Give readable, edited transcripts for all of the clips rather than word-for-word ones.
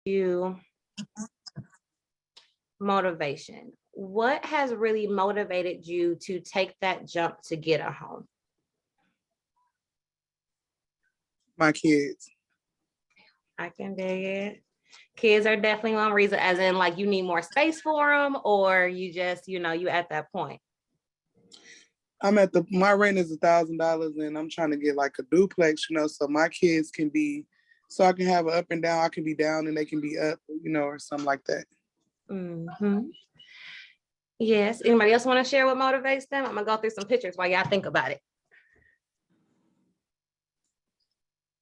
you motivation. What has really motivated you to take that jump to get a home? My kids. I can dig it. Kids are definitely one reason, as in like you need more space for them, or you just, you at that point. My rent is $1,000 and I'm trying to get like a duplex, so my kids can be, so I can have an up and down. I can be down and they can be up, or something like that. Mm-hmm. Yes. Anybody else want to share what motivates them? I'm gonna go through some pictures while y'all think about it.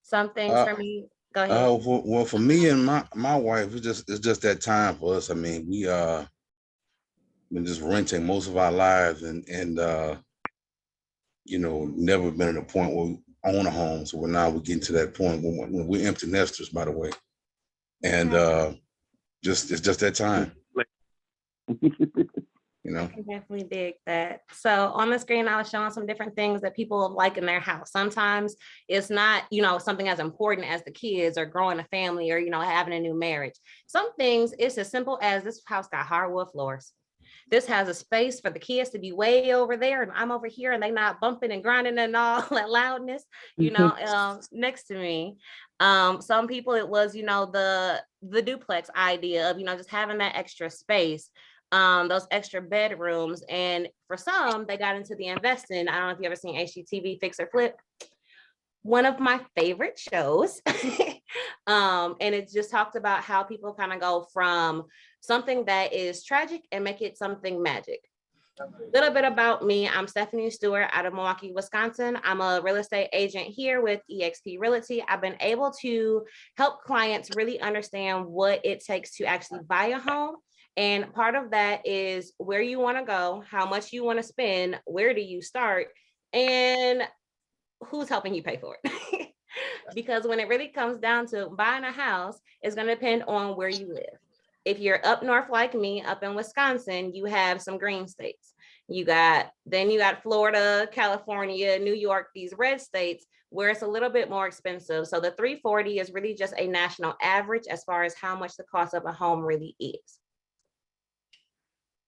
Some things for me. Go ahead. Well, for me and my wife, it's just that time for us. I mean, we been just renting most of our lives and never been at a point where we own a home. So we're getting to that point when we're empty nesters, by the way. And it's just that time. I can definitely dig that. So on the screen, I was showing some different things that people like in their house. Sometimes it's not, something as important as the kids or growing a family or, having a new marriage. Some things, it's as simple as this house got hardwood floors. This has a space for the kids to be way over there and I'm over here and they not bumping and grinding and all that loudness, next to me. Some people, it was, the duplex idea of, just having that extra space, those extra bedrooms. And for some, they got into the investing. I don't know if you ever seen HGTV Fix or Flip. One of my favorite shows. And it just talked about how people kind of go from something that is tragic and make it something magic. A little bit about me. I'm Stephanie Stewart out of Milwaukee, Wisconsin. I'm a real estate agent here with eXp Realty. I've been able to help clients really understand what it takes to actually buy a home. And part of that is where you want to go, how much you want to spend, where do you start, and who's helping you pay for it. Because when it really comes down to buying a house, it's going to depend on where you live. If you're up north like me, up in Wisconsin, you have some green states. You got Florida, California, New York, these red states where it's a little bit more expensive. So the 340 is really just a national average as far as how much the cost of a home really is.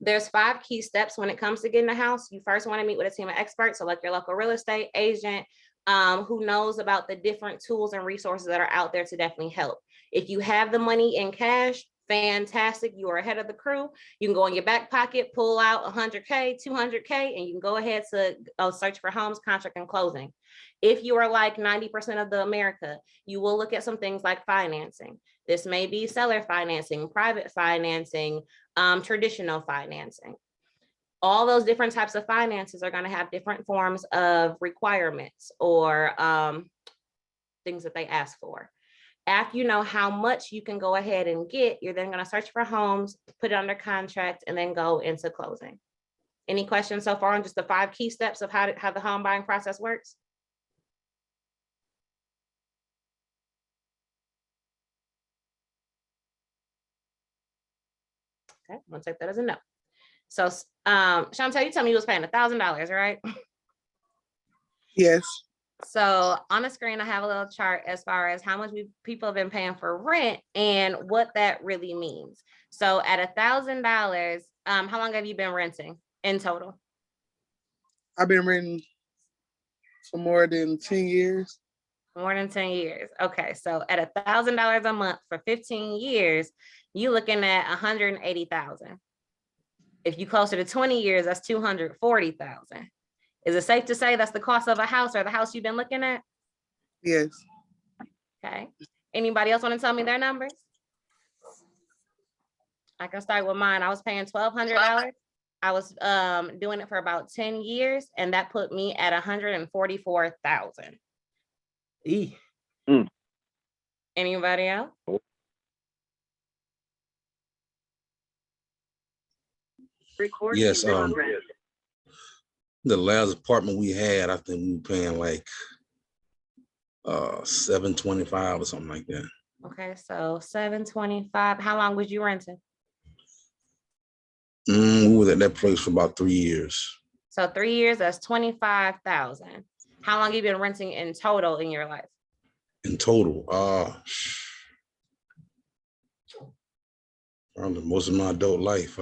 There's 5 key steps when it comes to getting a house. You first want to meet with a team of experts, so like your local real estate agent, who knows about the different tools and resources that are out there to definitely help. If you have the money in cash, fantastic. You are ahead of the crew. You can go in your back pocket, pull out 100K, 200K, and you can go ahead to search for homes, contract, and closing. If you are like 90% of the America, you will look at some things like financing. This may be seller financing, private financing, traditional financing. All those different types of finances are going to have different forms of requirements or things that they ask for. After you know how much you can go ahead and get, you're then going to search for homes, put it under contract, and then go into closing. Any questions so far on just the 5 key steps of how the home buying process works? Okay, I'm gonna take that as a no. So, Chantel, you tell me you was paying $1,000, right? Yes. So on the screen, I have a little chart as far as how much people have been paying for rent and what that really means. So at $1,000, how long have you been renting in total? I've been renting for more than 10 years. More than 10 years. Okay, so at $1,000 a month for 15 years, you're looking at $180,000. If you closer to 20 years, that's $240,000. Is it safe to say that's the cost of a house or the house you've been looking at? Yes. Okay. Anybody else want to tell me their numbers? I can start with mine. I was paying $1,200. I was doing it for about 10 years, and that put me at $144,000. Anybody else? Yes. The last apartment we had, I think we were paying like $725 or something like that. Okay, so $725. How long was you renting? We were at that place for about 3 years. So 3 years, that's $25,000. How long have you been renting in total in your life? In total, Most of my adult life.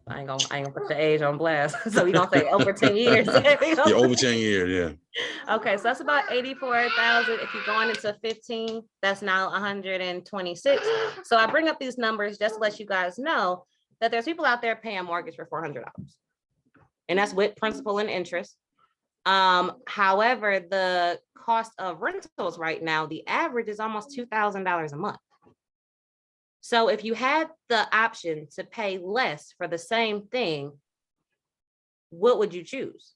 I ain't gonna put the age on blast. So we gonna say over 10 years. Yeah, over 10 years, yeah. Okay, so that's about 84,000. If you're going into 15, that's now 126. So I bring up these numbers just to let you guys know that there's people out there paying a mortgage for $400. And that's with principal and interest. However, the cost of rentals right now, the average is almost $2,000 a month. So if you had the option to pay less for the same thing, what would you choose?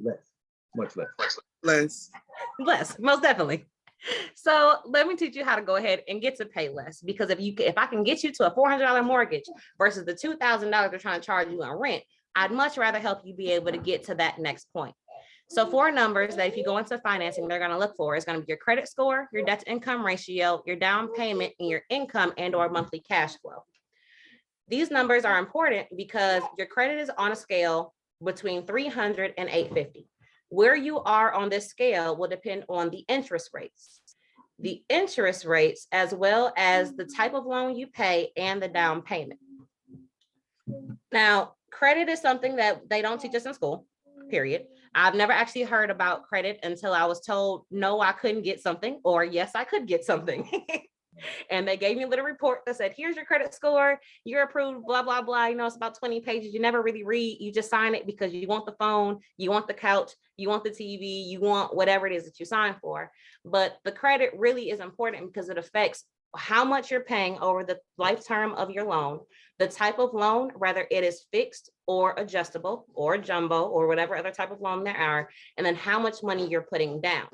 Less, much less. Less. Most definitely. So let me teach you how to go ahead and get to pay less, because if I can get you to a $400 mortgage versus the $2,000 they're trying to charge you on rent, I'd much rather help you be able to get to that next point. So 4 numbers that if you go into financing, they're going to look for is going to be your credit score, your debt to income ratio, your down payment, and your income and or monthly cash flow. These numbers are important because your credit is on a scale between 300 and 850. Where you are on this scale will depend on the interest rates. The interest rates, as well as the type of loan you pay and the down payment. Now, credit is something that they don't teach us in school, period. I've never actually heard about credit until I was told, no, I couldn't get something, or yes, I could get something. And they gave me a little report that said, here's your credit score, you're approved, blah, blah, blah. You know, it's about 20 pages. You never really read. You just sign it because you want the phone, you want the couch, you want the TV, you want whatever it is that you sign for. But the credit really is important because it affects how much you're paying over the lifetime of your loan, the type of loan, whether it is fixed or adjustable or jumbo or whatever other type of loan there are, and then how much money you're putting down.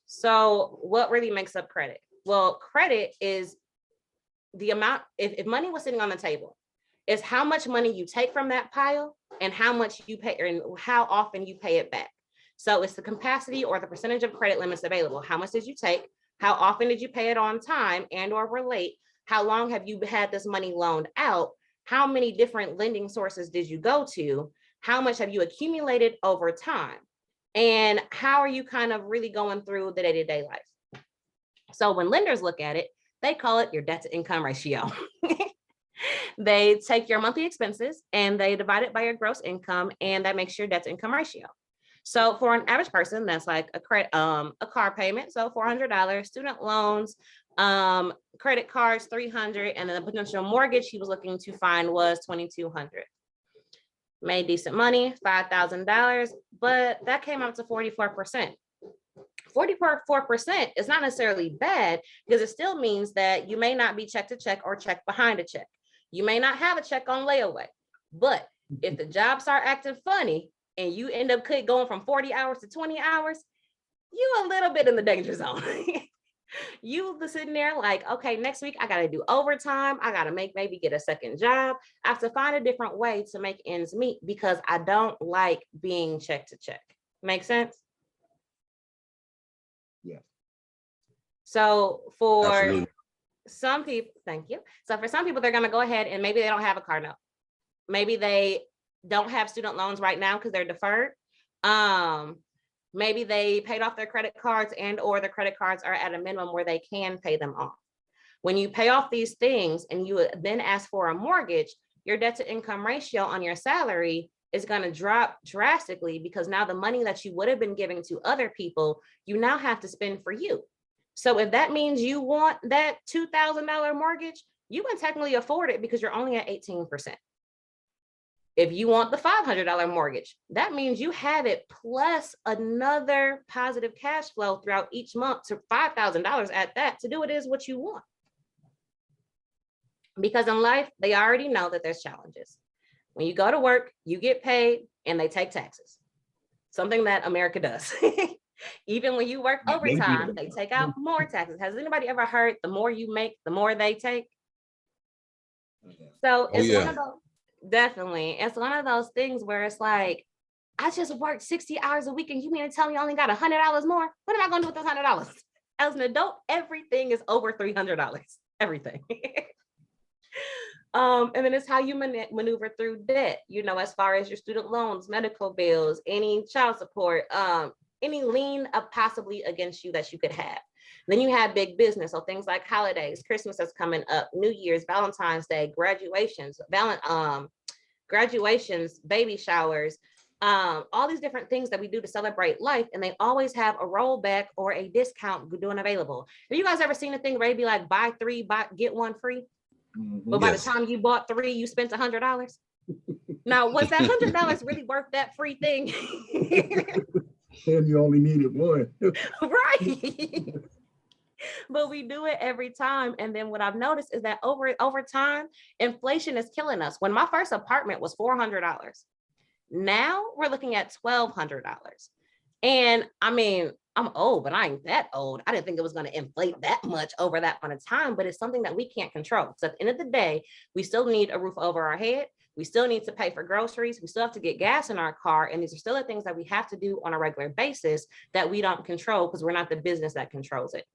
So what really makes up credit? Well, credit is the amount, if money was sitting on the table, is how much money you take from that pile and how much you pay and how often you pay it back. So it's the capacity or the percentage of credit limits available. How much did you take? How often did you pay it on time and or relate? How long have you had this money loaned out? How many different lending sources did you go to? How much have you accumulated over time? And how are you kind of really going through the day-to-day life? So when lenders look at it, they call it your debt to income ratio. They take your monthly expenses and they divide it by your gross income, and that makes your debt to income ratio. So for an average person, that's like a car payment, so $400, student loans, credit cards, $300, and then the potential mortgage he was looking to find was $2,200. Made decent money, $5,000, but that came up to 44%. 44% is not necessarily bad because it still means that you may not be check to check or check behind a check. You may not have a check on layaway, but if the job start acting funny and you end up going from 40 hours to 20 hours, you a little bit in the danger zone. You sitting there like, okay, next week I got to do overtime. I got to maybe get a second job. I have to find a different way to make ends meet because I don't like being check to check. Make sense? Yeah. So for Absolutely. some people, thank you. So for some people, they're going to go ahead and maybe they don't have a car note. Maybe they don't have student loans right now because they're deferred. Maybe they paid off their credit cards and or the credit cards are at a minimum where they can pay them off. When you pay off these things and you then ask for a mortgage, your debt to income ratio on your salary is going to drop drastically because now the money that you would have been giving to other people, you now have to spend for you. So if that means you want that $2,000 mortgage, you can technically afford it because you're only at 18%. If you want the $500 mortgage, that means you have it plus another positive cash flow throughout each month to $5,000 at that to do it is what you want. Because in life, they already know that there's challenges. When you go to work, you get paid and they take taxes. Something that America does. Even when you work overtime, they take out more taxes. Has anybody ever heard the more you make, the more they take? So it's one of those, definitely. It's one of those things where it's like, I just worked 60 hours a week and you mean to tell me I only got $100 more? What am I going to do with those $100? As an adult, everything is over $300, everything. And then it's how you maneuver through debt, you know, as far as your student loans, medical bills, any child support, any lien possibly against you that you could have. Then you have big business. So things like holidays, Christmas is coming up, New Year's, Valentine's Day, graduations, baby showers, all these different things that we do to celebrate life. And they always have a rollback or a discount doing available. Have you guys ever seen a thing where it'd be like buy three, get one free? But by the Yes. time you bought three, you spent $100. Now, was that $100 really worth that free thing? And you only needed one. Right. But we do it every time. And then what I've noticed is that over time, inflation is killing us. When my first apartment was $400, now we're looking at $1,200. And I mean, I'm old, but I ain't that old. I didn't think it was going to inflate that much over that amount of time, but it's something that we can't control. So at the end of the day, we still need a roof over our head. We still need to pay for groceries. We still have to get gas in our car. And these are still the things that we have to do on a regular basis that we don't control because we're not the business that controls it.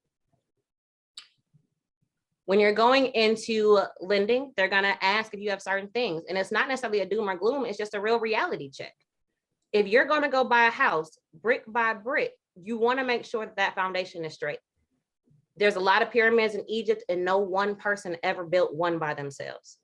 When you're going into lending, they're going to ask if you have certain things. And it's not necessarily a doom or gloom. It's just a real reality check. If you're going to go buy a house brick by brick, you want to make sure that that foundation is straight. There's a lot of pyramids in Egypt and no one person ever built one by themselves.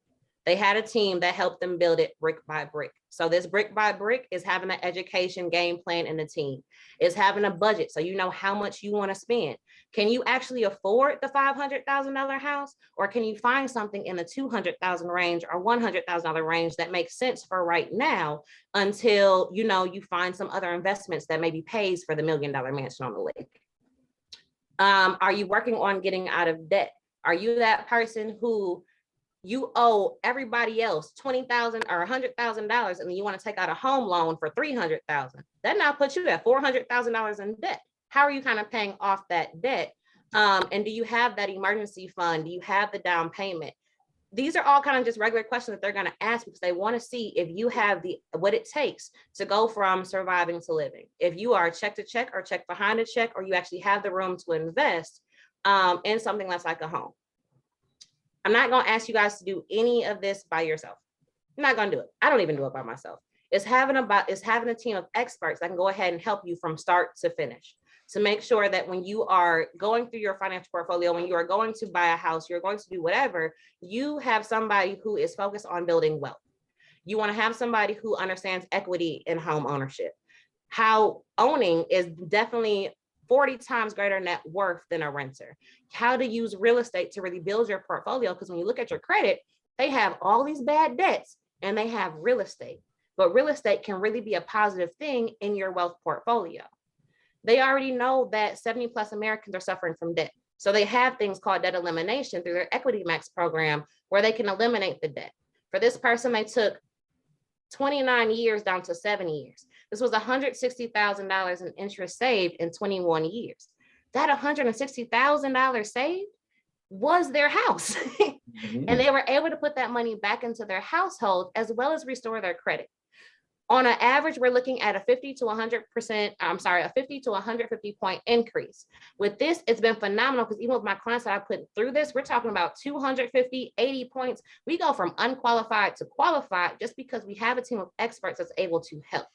They had a team that helped them build it brick by brick. So this brick by brick is having an education game plan in the team. Is having a budget so you know how much you want to spend. Can you actually afford the $500,000 house, or can you find something in the $200,000 range or $100,000 range that makes sense for right now until you find some other investments that maybe pays for the $1 million mansion on the lake? Are you working on getting out of debt? Are you that person who you owe everybody else $20,000 or $100,000, and then you want to take out a home loan for $300,000? That now puts you at $400,000 in debt. How are you kind of paying off that debt? And do you have that emergency fund? Do you have the down payment? These are all kind of just regular questions that they're going to ask because they want to see if you have what it takes to go from surviving to living. If you are check to check or check behind a check, or you actually have the room to invest in something that's like a home. I'm not going to ask you guys to do any of this by yourself. I'm not going to do it. I don't even do it by myself. It's having a team of experts that can go ahead and help you from start to finish, to make sure that when you are going through your financial portfolio, when you are going to buy a house, you're going to do whatever, you have somebody who is focused on building wealth. You want to have somebody who understands equity in home ownership. How owning is definitely 40 times greater net worth than a renter. How to use real estate to really build your portfolio, because when you look at your credit, they have all these bad debts and they have real estate. But real estate can really be a positive thing in your wealth portfolio. They already know that 70 plus Americans are suffering from debt. So they have things called debt elimination through their Equity Max program, where they can eliminate the debt. For this person, they took 29 years down to 7 years. This was $160,000 in interest saved in 21 years. That $160,000 saved was their house. And they were able to put that money back into their household as well as restore their credit. On an average, we're looking at a 50 to 150 point increase. With this, it's been phenomenal because even with my clients that I put through this, we're talking about 250, 80 points. We go from unqualified to qualified just because we have a team of experts that's able to help.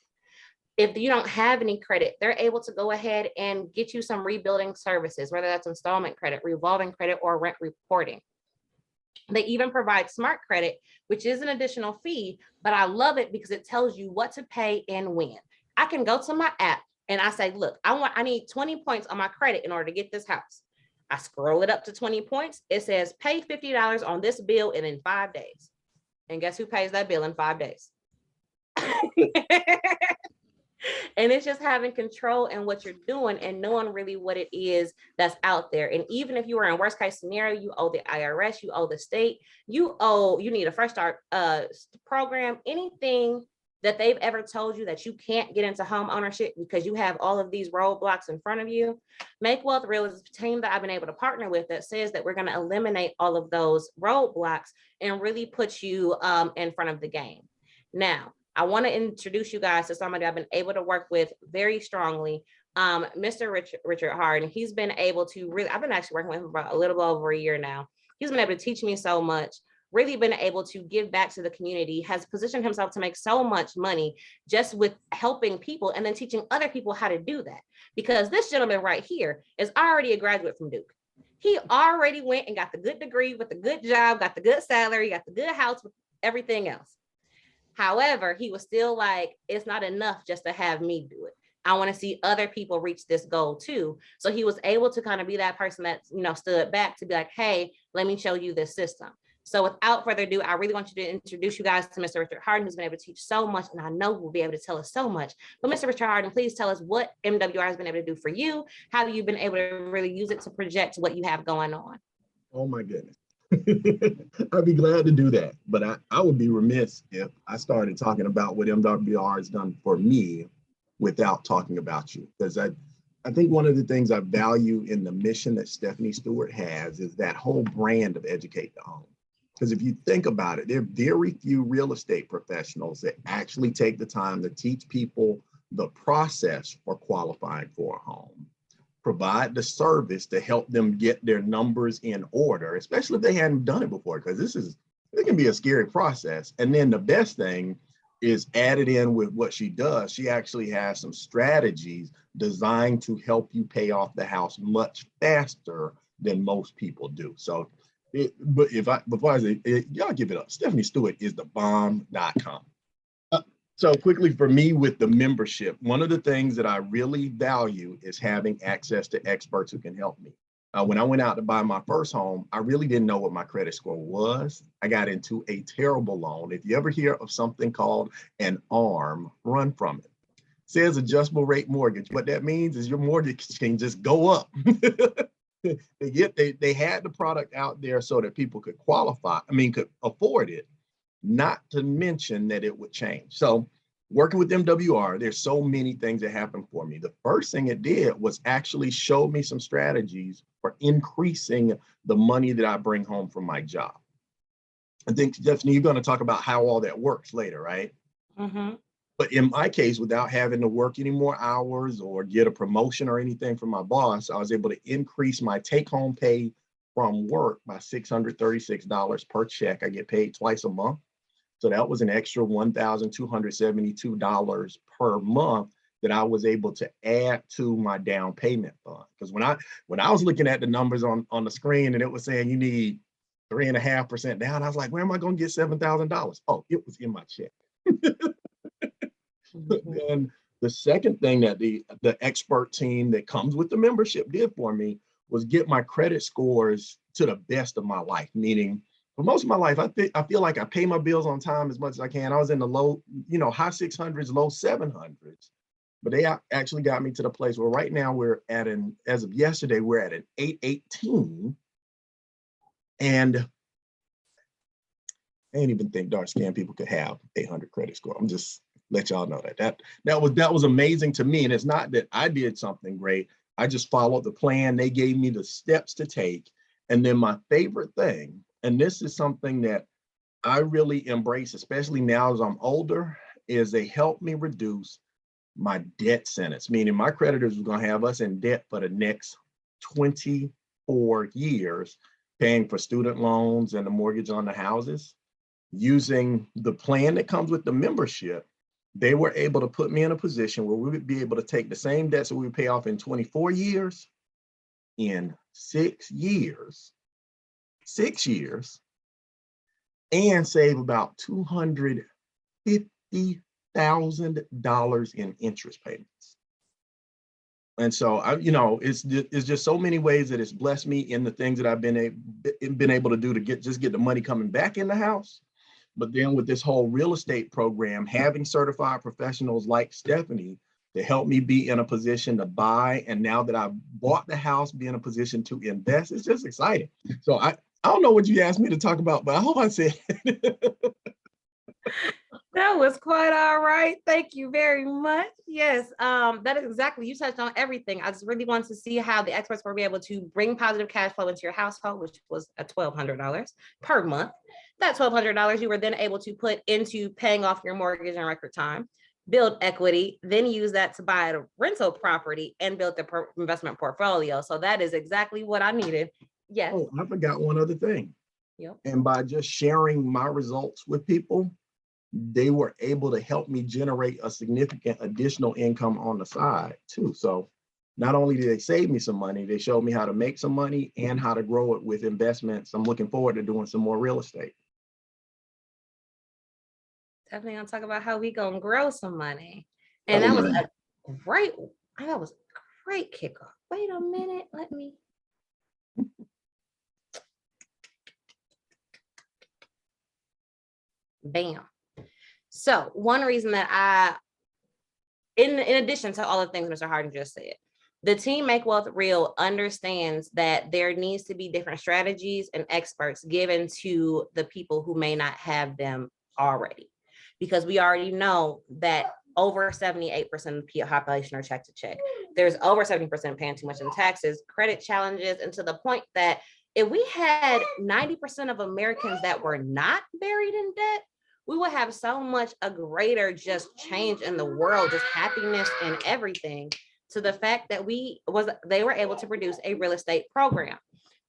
If you don't have any credit, they're able to go ahead and get you some rebuilding services, whether that's installment credit, revolving credit, or rent reporting. They even provide smart credit, which is an additional fee, but I love it because it tells you what to pay and when. I can go to my app and I say, look, I need 20 points on my credit in order to get this house. I scroll it up to 20 points. It says pay $50 on this bill and in 5 days. And guess who pays that bill in 5 days? And it's just having control in what you're doing and knowing really what it is that's out there. And even if you are in worst case scenario, you owe the IRS, you owe the state, you need a Fresh Start program, anything that they've ever told you that you can't get into home ownership because you have all of these roadblocks in front of you. Make Wealth Real is a team that I've been able to partner with that says that we're going to eliminate all of those roadblocks and really put you in front of the game. Now, I want to introduce you guys to somebody I've been able to work with very strongly, Mr. Richard Harden. He's been able to really, I've been actually working with him for a little bit over a year now. He's been able to teach me so much. really been able to give back to the community, has positioned himself to make so much money just with helping people and then teaching other people how to do that. Because this gentleman right here is already a graduate from Duke. He already went and got the good degree with the good job, got the good salary, got the good house with everything else. However, he was still like, it's not enough just to have me do it. I want to see other people reach this goal too. So he was able to kind of be that person that, stood back to be like, hey, let me show you this system. So without further ado, I really want you to introduce you guys to Mr. Richard Harden, who's been able to teach so much, and I know will be able to tell us so much. But Mr. Richard Harden, please tell us what MWR has been able to do for you, how you've been able to really use it to project what you have going on. Oh my goodness. I'd be glad to do that, but I would be remiss if I started talking about what MWR has done for me without talking about you. Because I think one of the things I value in the mission that Stephanie Stewart has is that whole brand of educate the home. Because if you think about it, there are very few real estate professionals that actually take the time to teach people the process for qualifying for a home, provide the service to help them get their numbers in order, especially if they hadn't done it before, because it can be a scary process. And then the best thing is added in with what she does. She actually has some strategies designed to help you pay off the house much faster than most people do. So, before I say, y'all give it up. Stephanie Stewart is the bomb.com. So quickly for me with the membership, one of the things that I really value is having access to experts who can help me. When I went out to buy my first home, I really didn't know what my credit score was. I got into a terrible loan. If you ever hear of something called an ARM, run from it. It says adjustable rate mortgage. What that means is your mortgage can just go up. They had the product out there so that people could could afford it, not to mention that it would change. So working with MWR, there's so many things that happened for me. The first thing it did was actually show me some strategies for increasing the money that I bring home from my job. I think, Stephanie, you're going to talk about how all that works later, right? Mm-hmm. But in my case, without having to work any more hours or get a promotion or anything from my boss, I was able to increase my take-home pay from work by $636 per check. I get paid twice a month. So that was an extra $1,272 per month that I was able to add to my down payment fund. Because when I was looking at the numbers on the screen and it was saying you need 3.5% down, I was like, where am I going to get $7,000? Oh, it was in my check. And the second thing that the expert team that comes with the membership did for me was get my credit scores to the best of my life, meaning for most of my life, I feel like I pay my bills on time as much as I can. I was in the low, high 600s, low 700s, but they actually got me to the place where right now as of yesterday, we're at an 818. And I didn't even think dark skin people could have 800 credit score. I'm just let y'all know that was amazing to me. And it's not that I did something great. I just followed the plan. They gave me the steps to take. And then my favorite thing, and this is something that I really embrace, especially now as I'm older, is they help me reduce my debt sentence, meaning my creditors were going to have us in debt for the next 24 years, paying for student loans and the mortgage on the houses. Using the plan that comes with the membership, they were able to put me in a position where we would be able to take the same debts that we would pay off in 24 years in 6 years, and save about $250,000 in interest payments. And so it's just so many ways that it's blessed me in the things that I've been able to do to get the money coming back in the house. But then with this whole real estate program, having certified professionals like Stephanie to help me be in a position to buy, and now that I've bought the house, be in a position to invest, it's just exciting. So I don't know what you asked me to talk about, but I hope I said That was quite all right. Thank you very much. Yes, that is exactly, you touched on everything. I just really wanted to see how the experts were able to bring positive cash flow into your household, which was at $1,200 per month. That $1,200 you were then able to put into paying off your mortgage in record time, build equity, then use that to buy a rental property and build the investment portfolio. So that is exactly what I needed. Yes. Oh, I forgot one other thing. Yep. And by just sharing my results with people, they were able to help me generate a significant additional income on the side too. So not only did they save me some money, they showed me how to make some money and how to grow it with investments. I'm looking forward to doing some more real estate. Definitely gonna talk about how we gonna grow some money. And that was a great, that was a great kickoff. Wait a minute, let me. Bam. So one reason that in addition to all the things Mr. Harden just said, the team Make Wealth Real understands that there needs to be different strategies and experts given to the people who may not have them already. Because we already know that over 78% of the population are check to check. There's over 70% paying too much in taxes, credit challenges, and to the point that if we had 90% of Americans that were not buried in debt, we would have so much a greater just change in the world, just happiness and everything, to the fact that they were able to produce a real estate program.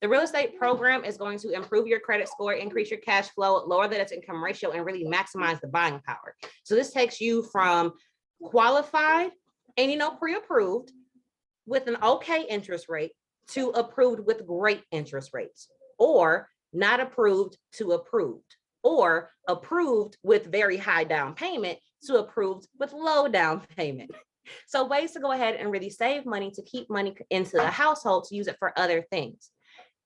The real estate program is going to improve your credit score, increase your cash flow, lower the debt to income ratio, and really maximize the buying power. So this takes you from qualified and pre-approved with an okay interest rate to approved with great interest rates, or not approved to approved, or approved with very high down payment to approved with low down payment. So ways to go ahead and really save money, to keep money into the household, to use it for other things.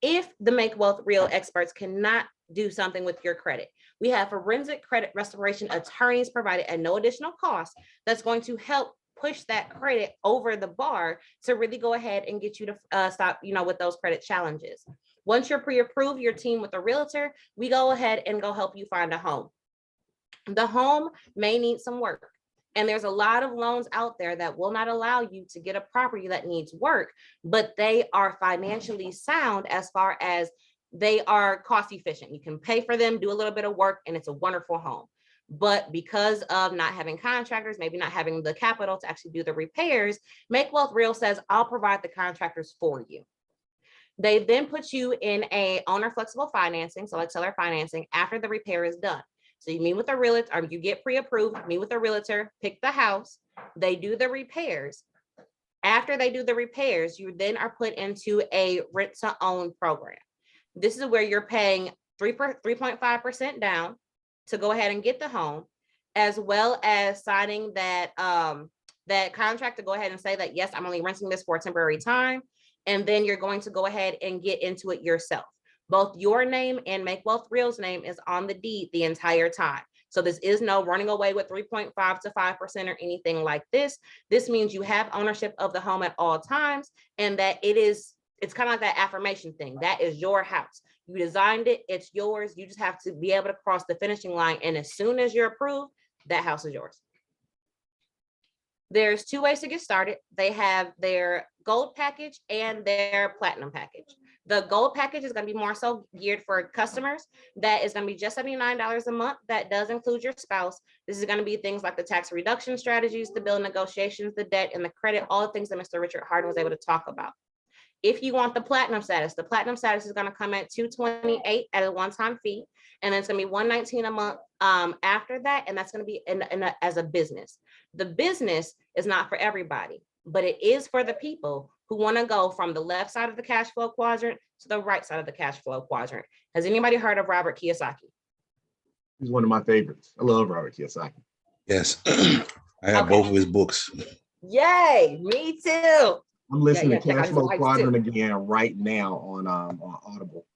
If the Make Wealth Real experts cannot do something with your credit, we have forensic credit restoration attorneys provided at no additional cost that's going to help push that credit over the bar to really go ahead and get you to stop, with those credit challenges. Once you're pre-approved, your team with a realtor, we go ahead and go help you find a home. The home may need some work. And there's a lot of loans out there that will not allow you to get a property that needs work, but they are financially sound as far as they are cost efficient. You can pay for them, do a little bit of work, and it's a wonderful home. But because of not having contractors, maybe not having the capital to actually do the repairs, Make Wealth Real says, I'll provide the contractors for you. They then put you in a owner flexible financing, so like seller financing, after the repair is done. So you meet with a realtor, or you get pre-approved, meet with a realtor, pick the house, they do the repairs. After they do the repairs, you then are put into a rent to own program. This is where you're paying 3.5% down to go ahead and get the home, as well as signing that contract to go ahead and say that, yes, I'm only renting this for a temporary time. And then you're going to go ahead and get into it yourself. Both your name and Make Wealth Real's name is on the deed the entire time. So this is no running away with 3.5 to 5% or anything like this. This means you have ownership of the home at all times, and that it's kind of like that affirmation thing. That is your house. You designed it, it's yours. You just have to be able to cross the finishing line. And as soon as you're approved, that house is yours. There's two ways to get started. They have their gold package and their platinum package. The gold package is going to be more so geared for customers. That is going to be just $79 a month. That does include your spouse. This is going to be things like the tax reduction strategies, the bill negotiations, the debt, and the credit, all the things that Mr. Richard Harden was able to talk about. If you want the platinum status is going to come at $228 at a one-time fee, and then it's going to be $119 a month after that, and that's going to be as a business. The business is not for everybody, but it is for the people who want to go from the left side of the cash flow quadrant to the right side of the cash flow quadrant. Has anybody heard of Robert Kiyosaki? He's one of my favorites. I love Robert Kiyosaki. Yes, I have both of his books. Yay, me too. I'm listening to check out Cash his Flow lights, Quadrant too. again right now on Audible.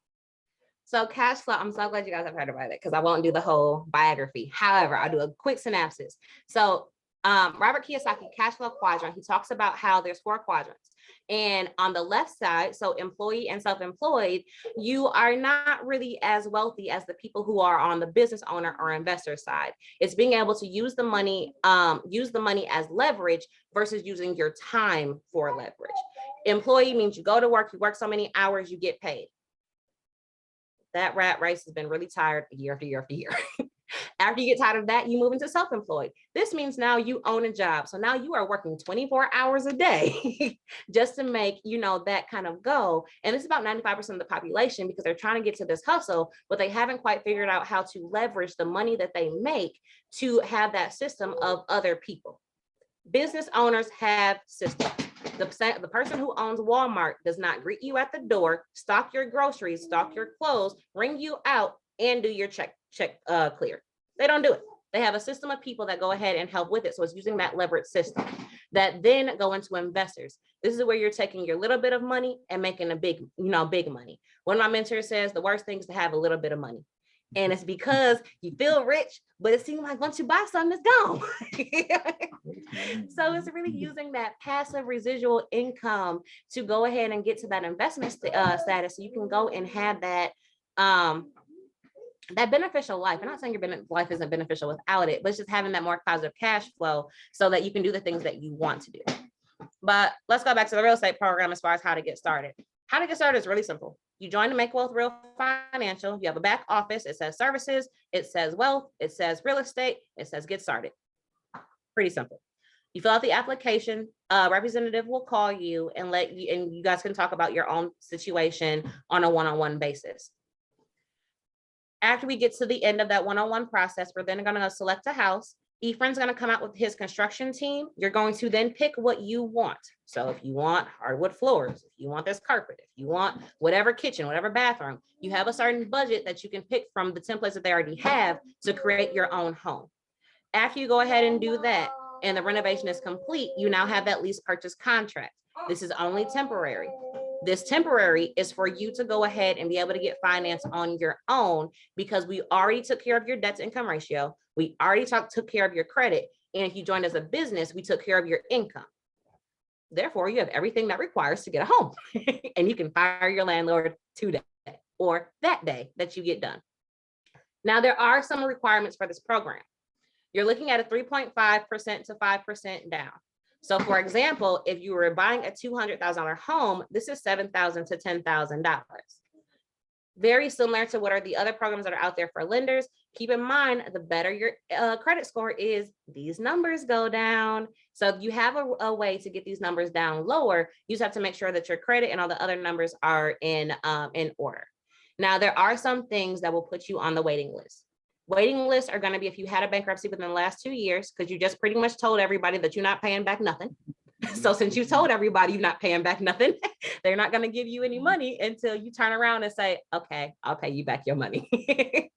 So cash flow, I'm so glad you guys have heard about it, because I won't do the whole biography. However, I'll do a quick synopsis. So Robert Kiyosaki, Cash Flow Quadrant, he talks about how there's 4 quadrants. And on the left side, so employee and self-employed, you are not really as wealthy as the people who are on the business owner or investor side. It's being able to use the money as leverage versus using your time for leverage. Employee means you go to work, you work so many hours, you get paid. That rat race has been really tired year after year after year. After you get tired of that, you move into self-employed. This means now you own a job. So now you are working 24 hours a day just to make, that kind of go. And it's about 95% of the population because they're trying to get to this hustle, but they haven't quite figured out how to leverage the money that they make to have that system of other people. Business owners have systems. The person who owns Walmart does not greet you at the door, stock your groceries, stock your clothes, ring you out, and do your check clear. They don't do it. They have a system of people that go ahead and help with it. So it's using that leverage system that then go into investors. This is where you're taking your little bit of money and making a big money. One of my mentors says the worst thing is to have a little bit of money. And it's because you feel rich, but it seems like once you buy something, it's gone. So it's really using that passive residual income to go ahead and get to that investment status. So you can go and have that that beneficial life. I'm not saying your life isn't beneficial without it, but it's just having that more positive cash flow so that you can do the things that you want to do. But let's go back to the real estate program as far as how to get started. How to get started is really simple. You join the Make Wealth Real Financial. You have a back office. It says services. It says wealth. It says real estate. It says get started. Pretty simple. You fill out the application. A representative will call you and you guys can talk about your own situation on a one-on-one basis. After we get to the end of that one-on-one process, we're then going to select a house. Ephraim's going to come out with his construction team. You're going to then pick what you want. So if you want hardwood floors, if you want this carpet, if you want whatever kitchen, whatever bathroom, you have a certain budget that you can pick from the templates that they already have to create your own home. After you go ahead and do that and the renovation is complete, you now have that lease purchase contract. This is only temporary. This temporary is for you to go ahead and be able to get finance on your own because we already took care of your debt to income ratio. We already took care of your credit. And if you joined as a business, we took care of your income. Therefore, you have everything that requires to get a home and you can fire your landlord today or that day that you get done. Now, there are some requirements for this program. You're looking at a 3.5% to 5% down. So for example, if you were buying a $200,000 home, this is $7,000 to $10,000. Very similar to what are the other programs that are out there for lenders. Keep in mind, the better your credit score is, these numbers go down. So if you have a way to get these numbers down lower, you just have to make sure that your credit and all the other numbers are in order. Now, there are some things that will put you on the waiting list. Waiting lists are going to be if you had a bankruptcy within the last 2 years, because you just pretty much told everybody that you're not paying back nothing. So since you told everybody you're not paying back nothing, they're not going to give you any money until you turn around and say, okay, I'll pay you back your money.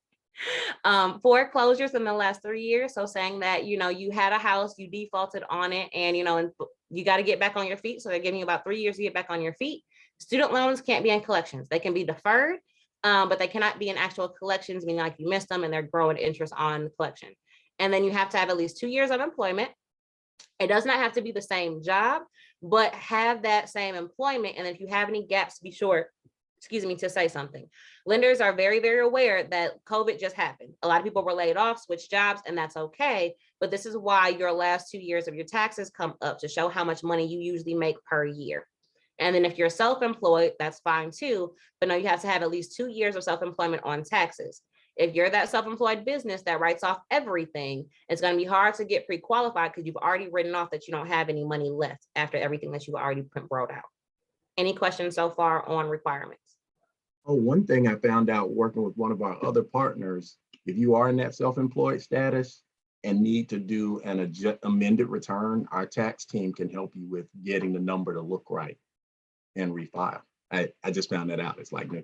Foreclosures in the last 3 years. So saying that, you had a house, you defaulted on it and, and you got to get back on your feet. So they're giving you about 3 years to get back on your feet. Student loans can't be in collections. They can be deferred. But they cannot be in actual collections, meaning like you missed them and they're growing interest on the collection. And then you have to have at least 2 years of employment. It does not have to be the same job, but have that same employment. And if you have any gaps, be sure, to say something. Lenders are very, very aware that COVID just happened. A lot of people were laid off, switched jobs, and that's okay. But this is why your last 2 years of your taxes come up to show how much money you usually make per year. And then if you're self-employed, that's fine too. But no, you have to have at least 2 years of self-employment on taxes. If you're that self-employed business that writes off everything, it's going to be hard to get pre-qualified because you've already written off that you don't have any money left after everything that you've already wrote out. Any questions so far on requirements? Oh, one thing I found out working with one of our other partners, if you are in that self-employed status and need to do an amended return, our tax team can help you with getting the number to look right and refile. I just found that out. It's like new.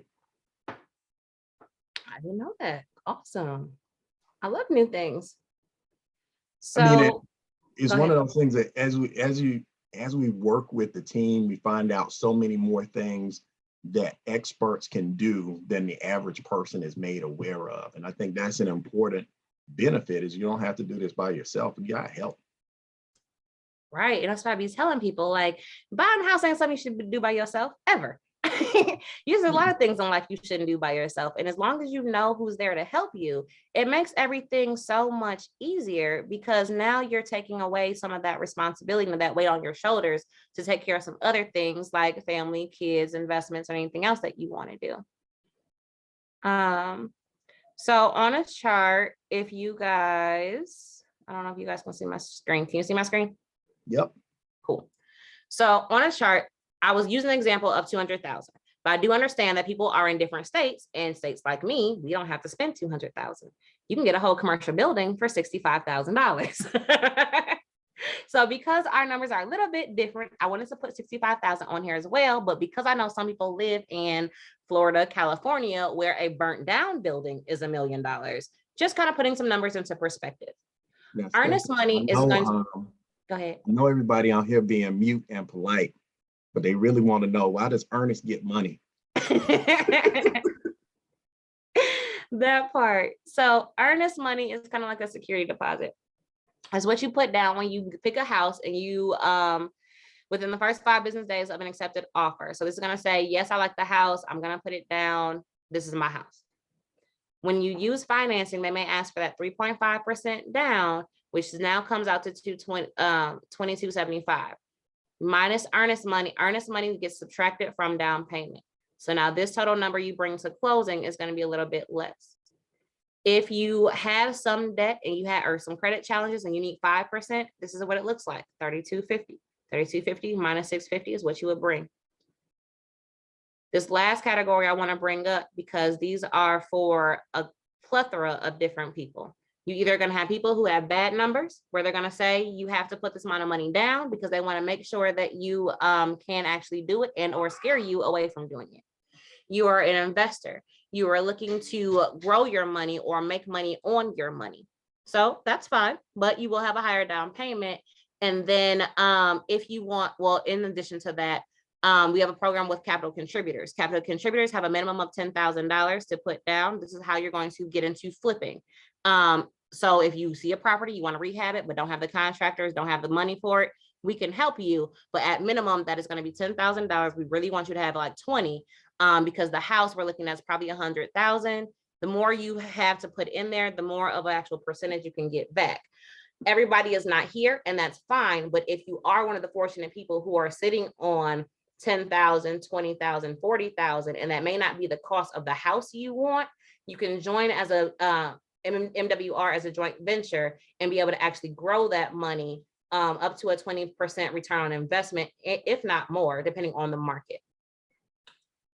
I didn't know that. Awesome. I love new things. So I mean, it's one of those things that as we work with the team, we find out so many more things that experts can do than the average person is made aware of. And I think that's an important benefit is you don't have to do this by yourself. You got help. Right. And that's why I be telling people, like, buying a house ain't something you should do by yourself ever. There's a lot of things in life you shouldn't do by yourself. And as long as you know who's there to help you, it makes everything so much easier because now you're taking away some of that responsibility and that weight on your shoulders to take care of some other things like family, kids, investments, or anything else that you want to do. So on a chart, if you guys, I don't know if you guys can see my screen. Can you see my screen? Yep. Cool. So on a chart, I was using an example of 200,000, but I do understand that people are in different states, and states like me, we don't have to spend 200,000. You can get a whole commercial building for $65,000. So because our numbers are a little bit different, I wanted to put 65,000 on here as well. But because I know some people live in Florida, California, where a burnt down building is $1 million, just kind of putting some numbers into perspective. Yes, Earnest money is going to, go ahead. I know everybody out here being mute and polite, but they really want to know, why does Ernest get money? That part. So earnest money is kind of like a security deposit. It's what you put down when you pick a house and you within the first 5 business days of an accepted offer. So this is going to say, yes, I like the house. I'm going to put it down. This is my house. When you use financing, they may ask for that 3.5% down, which now comes out to 2275 minus earnest money. Earnest money gets subtracted from down payment. So now this total number you bring to closing is going to be a little bit less. If you have some debt and you have or some credit challenges and you need 5%, this is what it looks like. 3250. 3250 minus 650 is what you would bring. This last category I want to bring up, because these are for a plethora of different people. You're either going to have people who have bad numbers, where they're going to say you have to put this amount of money down because they want to make sure that you can actually do it and or scare you away from doing it. You are an investor. You are looking to grow your money or make money on your money. So that's fine, but you will have a higher down payment. And then if you want, well, in addition to that, we have a program with capital contributors. Capital contributors have a minimum of $10,000 to put down. This is how you're going to get into flipping. So if you see a property, you want to rehab it, but don't have the contractors, don't have the money for it, we can help you. But at minimum, that is going to be $10,000. We really want you to have like 20, because the house we're looking at is probably 100,000. The more you have to put in there, the more of an actual percentage you can get back. Everybody is not here, and that's fine. But if you are one of the fortunate people who are sitting on 10,000, 20,000, 40,000, and that may not be the cost of the house you want, you can join as a MWR as a joint venture and be able to actually grow that money up to a 20% return on investment, if not more, depending on the market.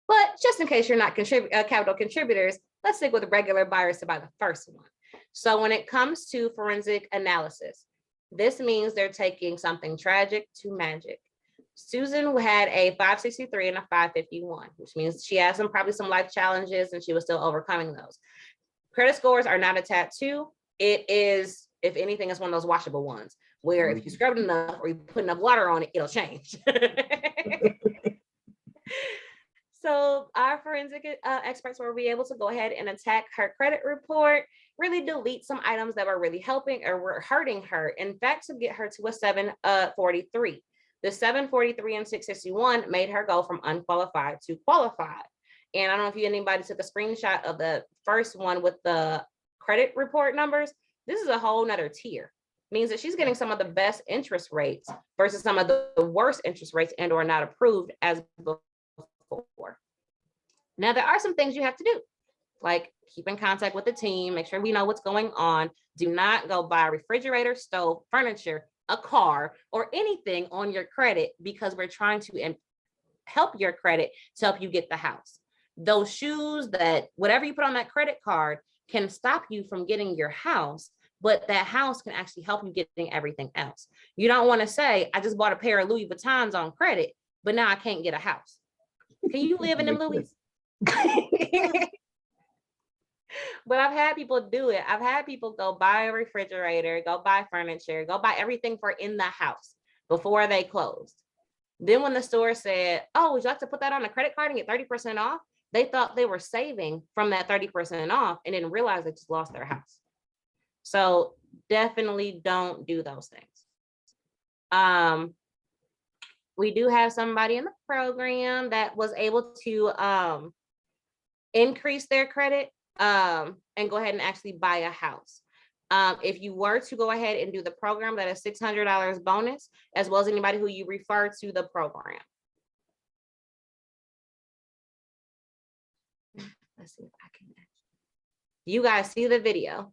But just in case you're not capital contributors, let's stick with regular buyers to buy the first one. So when it comes to forensic analysis, this means they're taking something tragic to magic. Susan had a 563 and a 551, which means she has probably some life challenges and she was still overcoming those. Credit scores are not a tattoo. It is, if anything, it's one of those washable ones where if you scrub it enough or you put enough water on it, it'll change. So our forensic experts will be able to go ahead and attack her credit report, really delete some items that were really helping or were hurting her. In fact, to get her to a 743. The 743 and 661 made her go from unqualified to qualified. And I don't know if anybody took a screenshot of the first one with the credit report numbers. This is a whole nother tier. Means that she's getting some of the best interest rates versus some of the worst interest rates and or not approved as before. Now, there are some things you have to do, like keep in contact with the team, make sure we know what's going on. Do not go buy a refrigerator, stove, furniture, a car, or anything on your credit because we're trying to help your credit to help you get the house. Those shoes, that whatever you put on that credit card can stop you from getting your house, but that house can actually help you getting everything else. You don't want to say, I just bought a pair of Louis Vuittons on credit, but now I can't get a house. Can you live in them Louis? But I've had people do it. I've had people go buy a refrigerator, go buy furniture, go buy everything for in the house before they closed. Then when the store said, oh, would you like to put that on a credit card and get 30% off? They thought they were saving from that 30% off and didn't realize they just lost their house. So definitely don't do those things. We do have somebody in the program that was able to increase their credit and go ahead and actually buy a house. If you were to go ahead and do the program, that is $600 bonus, as well as anybody who you refer to the program. Let's see if I can. Do you guys see the video?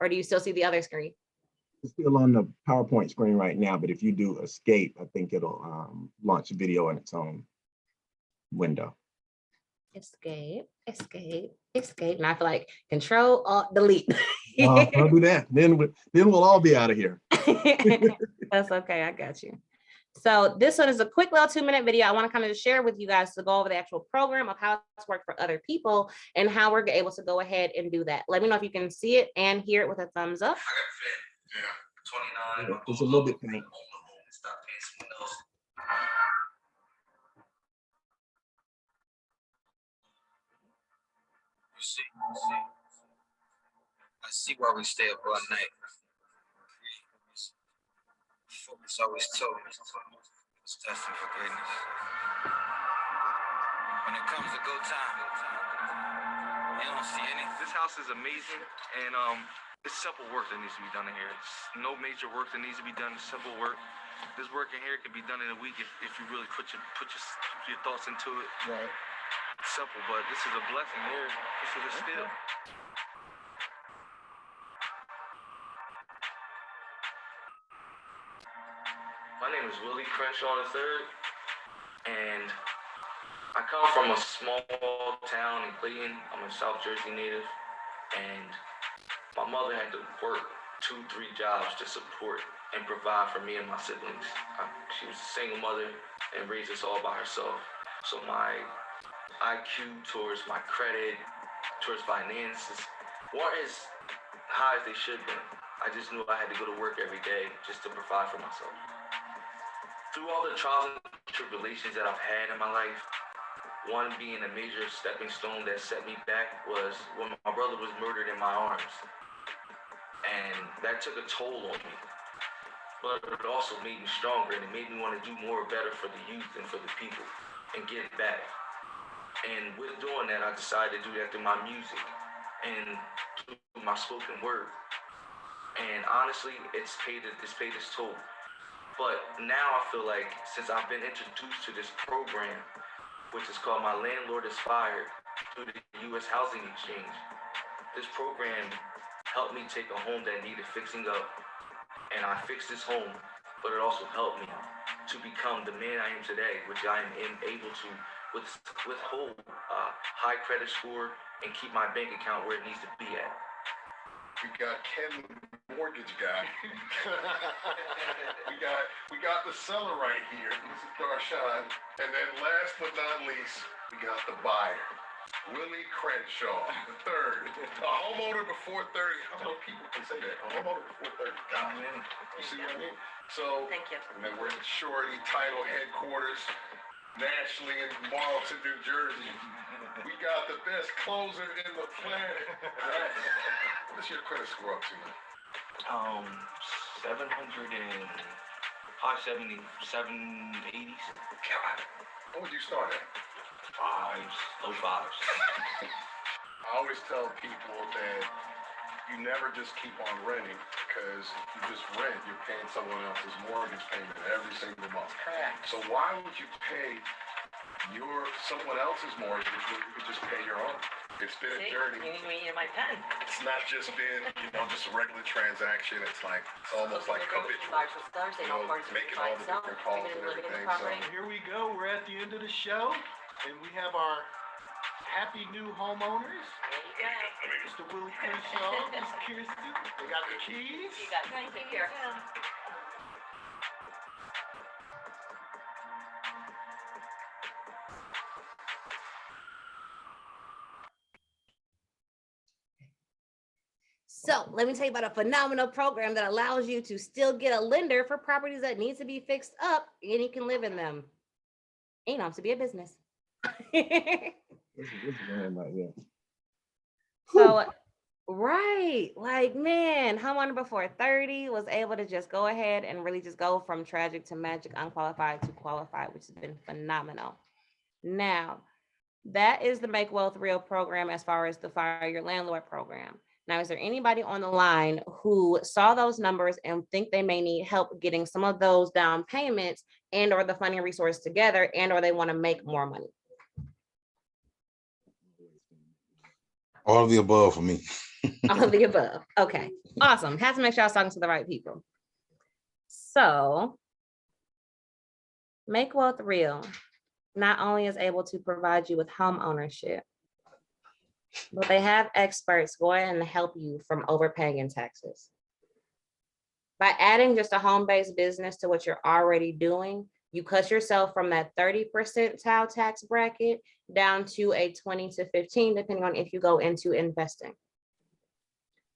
Or do you still see the other screen? It's still on the PowerPoint screen right now, but if you do escape, I think it'll launch a video in its own window. Escape, escape, escape. And I feel like Control, Alt, Delete. Don't do that. Then we'll all be out of here. That's okay. I got you. So this one is a quick little 2-minute video. I want to kind of just share with you guys to go over the actual program of how it's worked for other people and how we're able to go ahead and do that. Let me know if you can see it and hear it with a thumbs up. Yeah, 29. It's a little bit faint. I see why we stay up all night. Focus always told me it's destined for greatness. When it comes to go time, you don't see any. This house is amazing, and it's simple work that needs to be done in here. It's no major work that needs to be done. It's simple work. This work in here can be done in a week if you really put your thoughts into it. Right. It's simple, but this is a blessing here. This is a steal. My name is Willie Crenshaw III, and I come from a small town in Clayton. I'm a South Jersey native, and my mother had to work 2-3 jobs to support and provide for me and my siblings. She was a single mother and raised us all by herself. So my IQ towards my credit, towards finances, weren't as high as they should be. I just knew I had to go to work every day just to provide for myself. Through all the trials and tribulations that I've had in my life, one being a major stepping stone that set me back was when my brother was murdered in my arms. And that took a toll on me. But it also made me stronger, and it made me want to do more better for the youth and for the people and give back. And with doing that, I decided to do that through my music and through my spoken word. And honestly, it's paid its toll. But now I feel like since I've been introduced to this program, which is called My Landlord is Fired through the U.S. Housing Exchange, this program helped me take a home that needed fixing up. And I fixed this home, but it also helped me to become the man I am today, which I am able to withhold high credit score and keep my bank account where it needs to be at. We got Ken, the mortgage guy. we got the seller right here. This is Darshan. And then last but not least, we got the buyer, Willie Crenshaw, the third. A homeowner before 30. How many people can say that? A homeowner before 30. God, man. You see what I mean? So, Thank you. and then we're at Shorty Title Headquarters, nationally in Marlton, New Jersey. We got the best closer in the planet. Right? What's your credit score up to now? 700 and high 70s, 780s. God, what would you start at? 5s, low 5s. I always tell people that you never just keep on renting, because if you just rent, you're paying someone else's mortgage payment every single month. So why would you pay someone else's mortgage when you could just pay your own? It's been a journey. You need me in my pen. It's not just been, just a regular transaction. It's like almost like habitual. Making all the different calls and everything. So Here we go. We're at the end of the show, and we have our happy new homeowners. Mr. Willie Crenshaw, Miss Kirsten. They got the keys. Thank you. So let me tell you about a phenomenal program that allows you to still get a lender for properties that need to be fixed up and you can live in them. And you don't have to be a business. This is man right here. So, right, like, man, homeowner before 30 was able to just go ahead and really just go from tragic to magic, unqualified to qualified, which has been phenomenal. Now, that is the Make Wealth Real program as far as the Fire Your Landlord program. Now, is there anybody on the line who saw those numbers and think they may need help getting some of those down payments and or the funding resource together and or they want to make more money? All of the above for me. All of the above. Okay, awesome. Had to make sure I was talking to the right people. So Make Wealth Real not only is able to provide you with home ownership, but they have experts go ahead and help you from overpaying in taxes. By adding just a home-based business to what you're already doing, you cut yourself from that 30 percentile tax bracket down to a 20 to 15, depending on if you go into investing.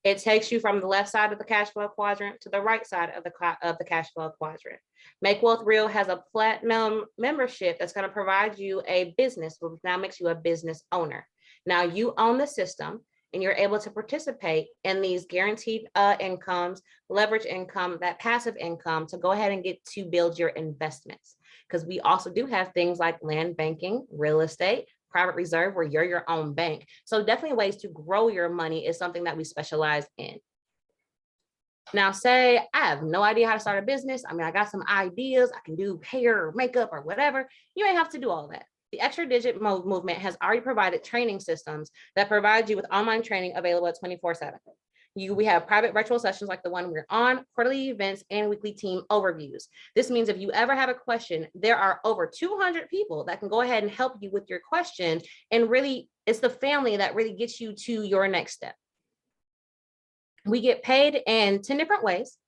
It takes you from the left side of the cash flow quadrant to the right side of the cash flow quadrant. Make Wealth Real has a platinum membership that's going to provide you a business, which now makes you a business owner. Now you own the system and you're able to participate in these guaranteed incomes, leverage income, that passive income to go ahead and get to build your investments. Because we also do have things like land banking, real estate, private reserve, where you're your own bank. So definitely ways to grow your money is something that we specialize in. Now, say I have no idea how to start a business. I mean, I got some ideas. I can do hair or makeup or whatever. You ain't have to do all that. The Extra Digit movement has already provided training systems that provide you with online training available at 24/7. We have private virtual sessions like the one we're on, quarterly events, and weekly team overviews. This means if you ever have a question, there are over 200 people that can go ahead and help you with your question. And really, it's the family that really gets you to your next step. We get paid in 10 different ways,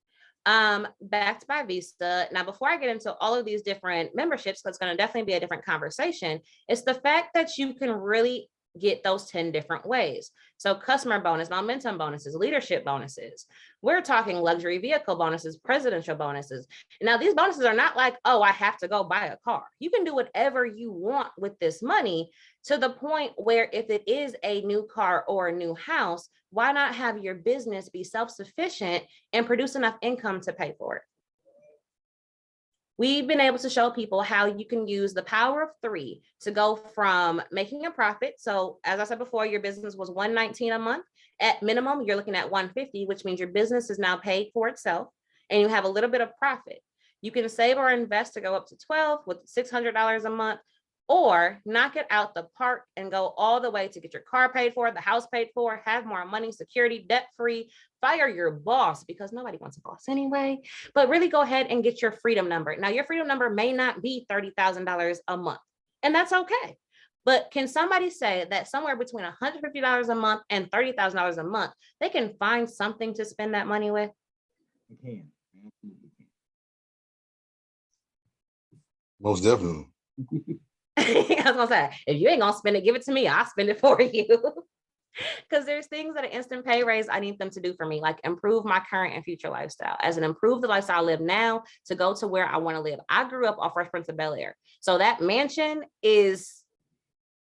backed by Visa. Now, before I get into all of these different memberships, because it's going to definitely be a different conversation, it's the fact that you can really get those 10 different ways. So customer bonus, momentum bonuses, leadership bonuses. We're talking luxury vehicle bonuses, presidential bonuses. Now, these bonuses are not like, oh, I have to go buy a car. You can do whatever you want with this money, to the point where if it is a new car or a new house, why not have your business be self-sufficient and produce enough income to pay for it? We've been able to show people how you can use the power of 3 to go from making a profit. So as I said before, your business was $119 a month. At minimum, you're looking at $150, which means your business is now paid for itself and you have a little bit of profit. You can save or invest to go up to 12 with $600 a month, or knock it out the park and go all the way to get your car paid for, the house paid for, have more money, security, debt-free, fire your boss, because nobody wants a boss anyway, but really go ahead and get your freedom number. Now, your freedom number may not be $30,000 a month, and that's okay. But can somebody say that somewhere between $150 a month and $30,000 a month, they can find something to spend that money with? You can. Absolutely can. Most definitely. I was gonna say, if you ain't gonna spend it, give it to me. I'll spend it for you. Because there's things that an instant pay raise I need them to do for me, like improve my current and future lifestyle. As an improve the lifestyle I live now to go to where I want to live. I grew up off Fresh Prince of Bel-Air, so that mansion is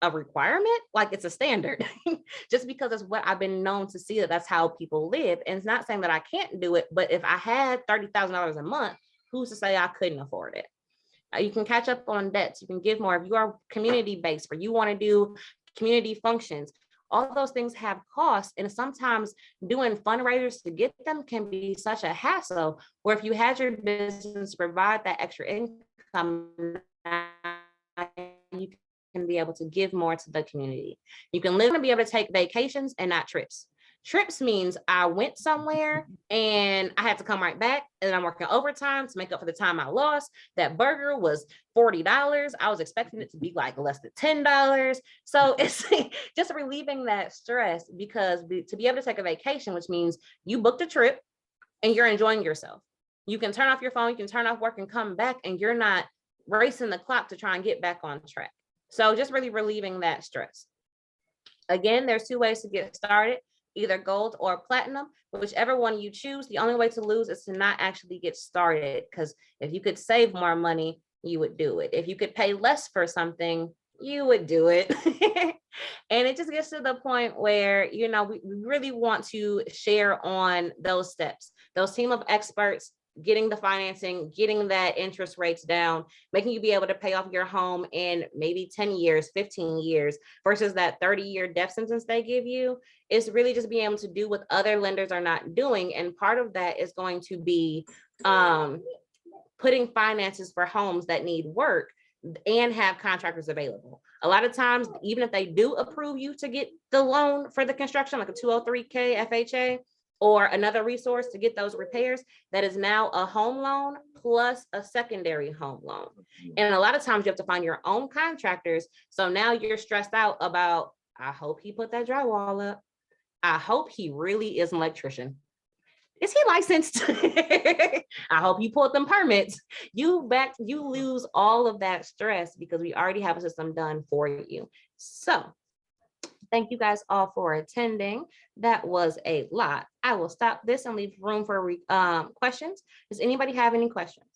a requirement, like it's a standard, just because it's what I've been known to see, that's how people live. And it's not saying that I can't do it, but if I had $30,000 a month, who's to say I couldn't afford it? You can catch up on debts. You can give more. If you are community-based, where you want to do community functions, all those things have costs. And sometimes doing fundraisers to get them can be such a hassle, where if you had your business provide that extra income, you can be able to give more to the community. You can literally be able to take vacations and not trips. Trips means I went somewhere and I had to come right back, and I'm working overtime to make up for the time I lost. That burger was $40. I was expecting it to be like less than $10. So it's just relieving that stress, because to be able to take a vacation, which means you booked a trip and you're enjoying yourself. You can turn off your phone, you can turn off work and come back, and you're not racing the clock to try and get back on track. So just really relieving that stress. Again, there's 2 ways to get started. Either gold or platinum, whichever one you choose. The only way to lose is to not actually get started, because if you could save more money, you would do it. If you could pay less for something, you would do it. And it just gets to the point where, you know, we really want to share on those steps, those team of experts, getting the financing, getting that interest rates down, making you be able to pay off your home in maybe 10 years, 15 years, versus that 30-year death sentence they give you. It's really just being able to do what other lenders are not doing. And part of that is going to be putting finances for homes that need work and have contractors available. A lot of times, even if they do approve you to get the loan for the construction, like a 203K FHA or another resource to get those repairs, that is now a home loan plus a secondary home loan. And a lot of times you have to find your own contractors. So now you're stressed out about, I hope he put that drywall up. I hope he really is an electrician. Is he licensed? I hope you pulled them permits. You lose all of that stress because we already have a system done for you. So thank you guys all for attending. That was a lot. I will stop this and leave room for questions. Does anybody have any questions?